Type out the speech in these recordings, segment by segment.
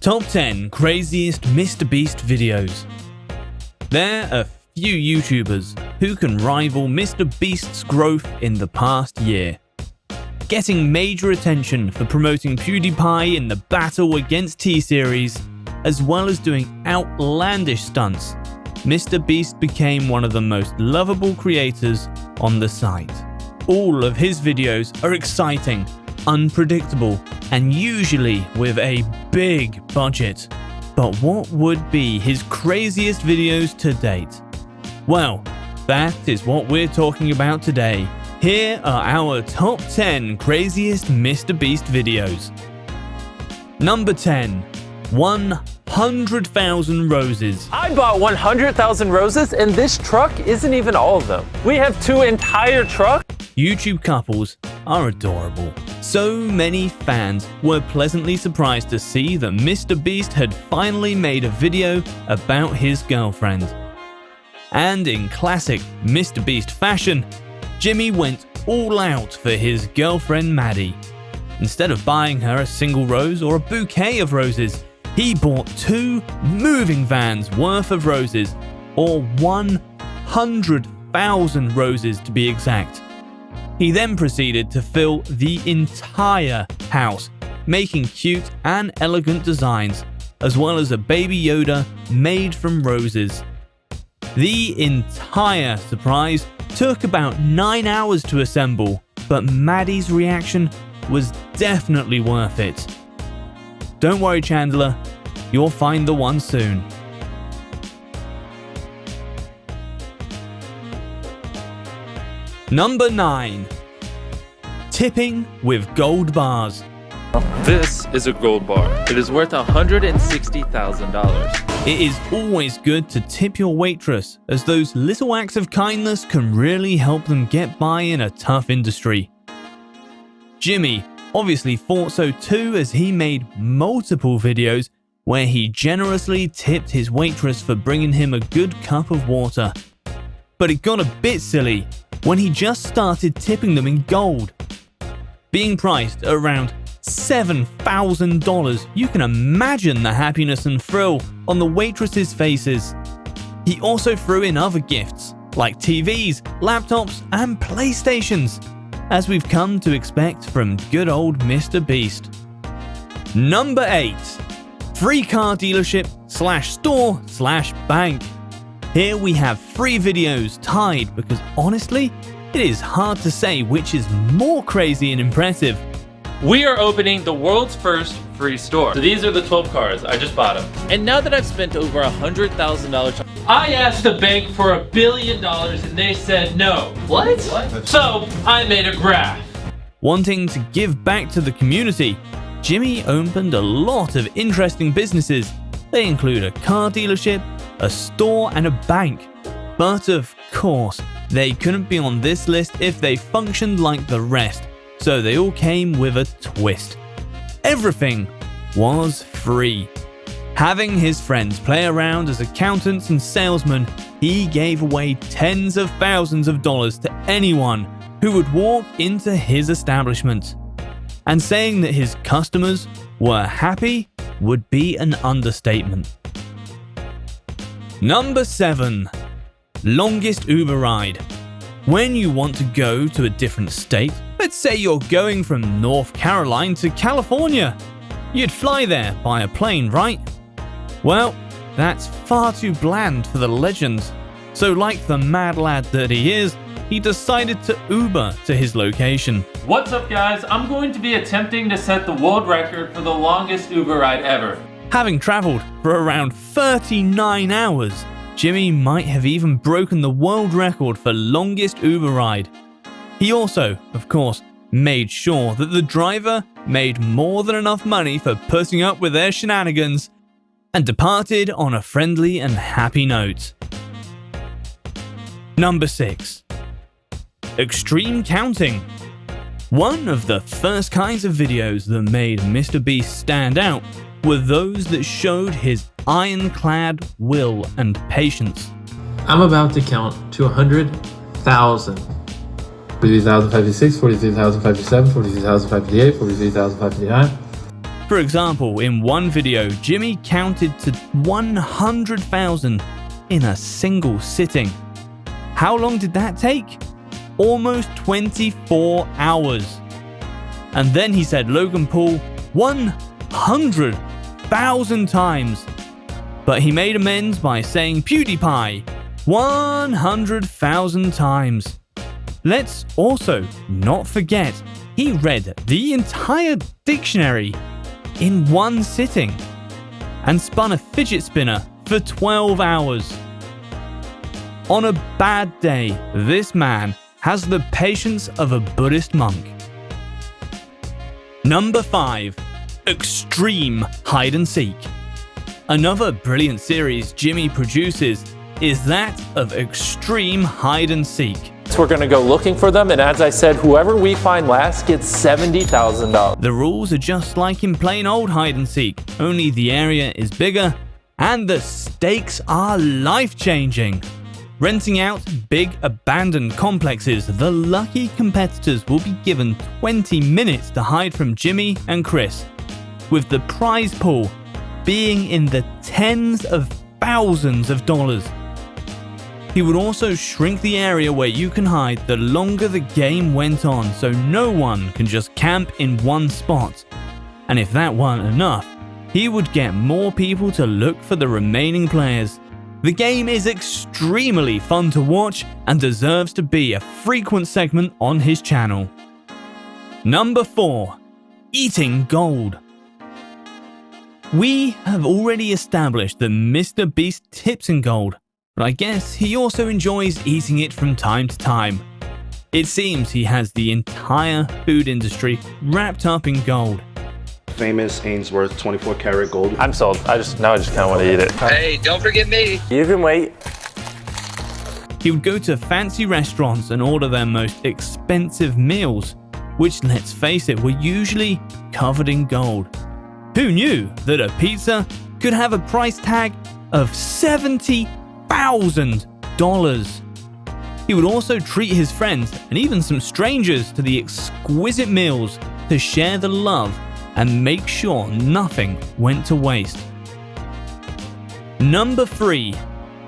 Top 10 Craziest MrBeast Videos. There are few YouTubers who can rival MrBeast's growth in the past year. Getting major attention for promoting Pewdiepie in the battle against T-Series, as well as doing outlandish stunts, MrBeast became one of the most lovable creators on the site. All of his videos are exciting, unpredictable, and usually with a big budget. But what would be his craziest videos to date? Well, that is what we're talking about today. Here are our top 10 craziest MrBeast videos. Number 10. 100,000 roses. I bought 100,000 roses and this truck isn't even all of them. We have 2 entire trucks. YouTube couples are adorable. So many fans were pleasantly surprised to see that MrBeast had finally made a video about his girlfriend. And in classic MrBeast fashion, Jimmie went all out for his girlfriend Maddie. Instead of buying her a single rose or a bouquet of roses, he bought 2 moving vans worth of roses, or 100,000 roses to be exact. He then proceeded to fill the entire house, making cute and elegant designs, as well as a baby Yoda made from roses. The entire surprise took about 9 hours to assemble, but Maddie's reaction was definitely worth it. Don't worry, Chandler, you'll find the one soon. Number 9. Tipping with gold bars. This is a gold bar. It is worth $160,000. It is always good to tip your waitress, as those little acts of kindness can really help them get by in a tough industry. Jimmie obviously thought so too, as he made multiple videos where he generously tipped his waitress for bringing him a good cup of water. But it got a bit silly when he just started tipping them in gold. Being priced at around $7,000, you can imagine the happiness and thrill on the waitresses' faces. He also threw in other gifts like TVs, laptops, and PlayStations, as we've come to expect from good old MrBeast. Number 8. Free car dealership /store /bank. Here we have 3 videos tied because honestly, it is hard to say which is more crazy and impressive. We are opening the world's first free store. So these are the 12 cars. I just bought them. And now that I've spent over $100,000, I asked the bank for $1 billion and they said no. What? So I made a graph. Wanting to give back to the community, Jimmie opened a lot of interesting businesses. They include a car dealership, a store, and a bank. But of course, they couldn't be on this list if they functioned like the rest, so they all came with a twist. Everything was free. Having his friends play around as accountants and salesmen, he gave away tens of thousands of dollars to anyone who would walk into his establishment. And saying that his customers were happy would be an understatement. Number 7. Longest Uber ride. When you want to go to a different state, let's say you're going from North Carolina to California, you'd fly there by a plane, right? Well, that's far too bland for the legend. So like the mad lad that he is, he decided to Uber to his location. What's up, guys? I'm going to be attempting to set the world record for the longest Uber ride ever. Having traveled for around 39 hours, Jimmie might have even broken the world record for longest Uber ride. He also, of course, made sure that the driver made more than enough money for putting up with their shenanigans and departed on a friendly and happy note. Number 6. Extreme counting. One of the first kinds of videos that made MrBeast stand out were those that showed his ironclad will and patience. I'm about to count to 100,000. 43,556, 43,557, 43,558, 43,559. For example, in one video, Jimmie counted to 100,000 in a single sitting. How long did that take? Almost 24 hours. And then he said Logan Paul 100,000 times. But he made amends by saying Pewdiepie 100,000 times. Let's also not forget he read the entire dictionary in one sitting and spun a fidget spinner for 12 hours. On a bad day, this man has the patience of a Buddhist monk. Number 5. Extreme Hide and Seek. Another brilliant series Jimmie produces is that of Extreme Hide and Seek. So we're gonna go looking for them, and as I said, whoever we find last gets $70,000. The rules are just like in plain old hide and seek, only the area is bigger and the stakes are life-changing. Renting out big abandoned complexes, the lucky competitors will be given 20 minutes to hide from Jimmie and Chris, with the prize pool being in the tens of thousands of dollars. He would also shrink the area where you can hide the longer the game went on, so no one can just camp in one spot. And if that weren't enough, he would get more people to look for the remaining players. The game is extremely fun to watch and deserves to be a frequent segment on his channel. Number 4. Eating gold. We have already established that MrBeast tips in gold, but I guess he also enjoys eating it from time to time. It seems he has the entire food industry wrapped up in gold. Famous Ainsworth 24 karat gold. I'm sold. I just kind of want to eat it. Hey, don't forget me. You can wait. He would go to fancy restaurants and order their most expensive meals, which, let's face it, were usually covered in gold. Who knew that a pizza could have a price tag of $70,000? He would also treat his friends and even some strangers to the exquisite meals to share the love and make sure nothing went to waste. Number 3.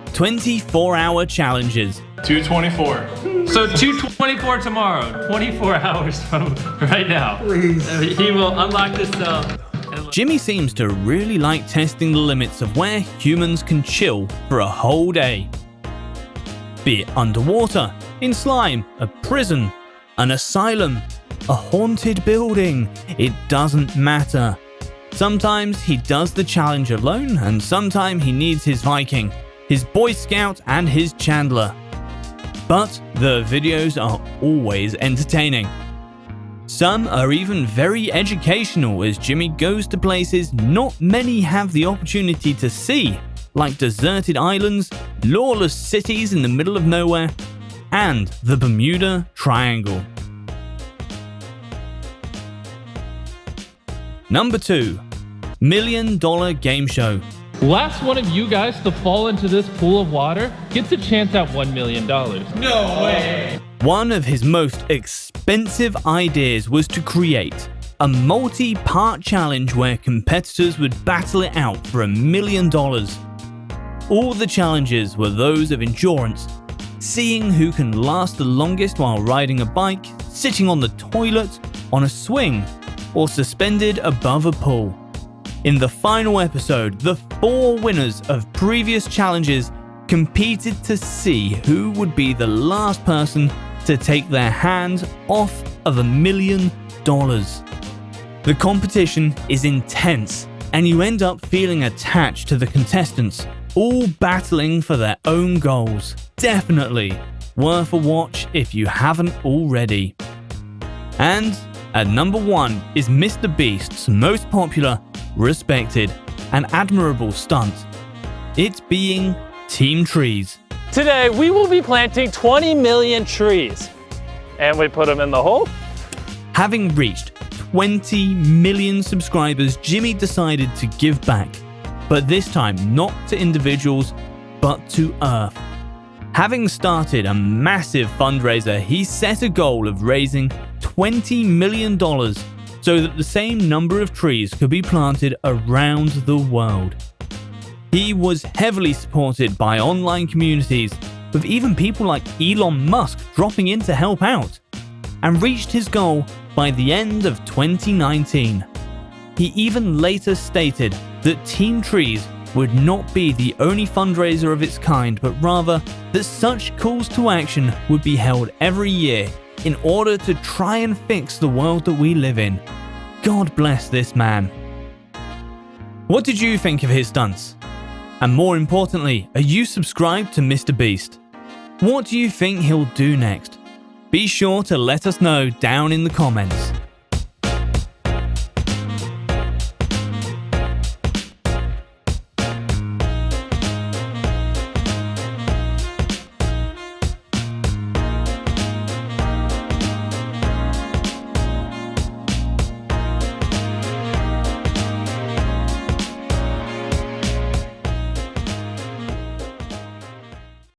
24-hour challenges. 224. So 224 tomorrow, 24 hours from right now. Please. He will unlock this Jimmie seems to really like testing the limits of where humans can chill for a whole day. Be it underwater, in slime, a prison, an asylum, a haunted building, it doesn't matter. Sometimes he does the challenge alone, and sometimes he needs his Viking, his Boy Scout, and his Chandler. But the videos are always entertaining. Some are even very educational as Jimmie goes to places not many have the opportunity to see, like deserted islands, lawless cities in the middle of nowhere, and the Bermuda Triangle. Number 2. $1 Million Game Show. Last one of you guys to fall into this pool of water gets a chance at $1 million. No way! One of his most expensive ideas was to create a multi-part challenge where competitors would battle it out for $1 million. All the challenges were those of endurance, seeing who can last the longest while riding a bike, sitting on the toilet, on a swing, or suspended above a pool. In the final episode, the 4 winners of previous challenges competed to see who would be the last person to take their hands off of $1 million. The competition is intense, and you end up feeling attached to the contestants, all battling for their own goals. Definitely worth a watch if you haven't already. And at number 1 is MrBeast's most popular, respected, and admirable stunt. It being Team Trees. Today, we will be planting 20 million trees. And we put them in the hole. Having reached 20 million subscribers, Jimmie decided to give back, but this time not to individuals, but to Earth. Having started a massive fundraiser, he set a goal of raising $20 million so that the same number of trees could be planted around the world. He was heavily supported by online communities, with even people like Elon Musk dropping in to help out, and reached his goal by the end of 2019. He even later stated that Team Trees would not be the only fundraiser of its kind, but rather that such calls to action would be held every year in order to try and fix the world that we live in. God bless this man. What did you think of his stunts? And more importantly, are you subscribed to MrBeast? What do you think he'll do next? Be sure to let us know down in the comments.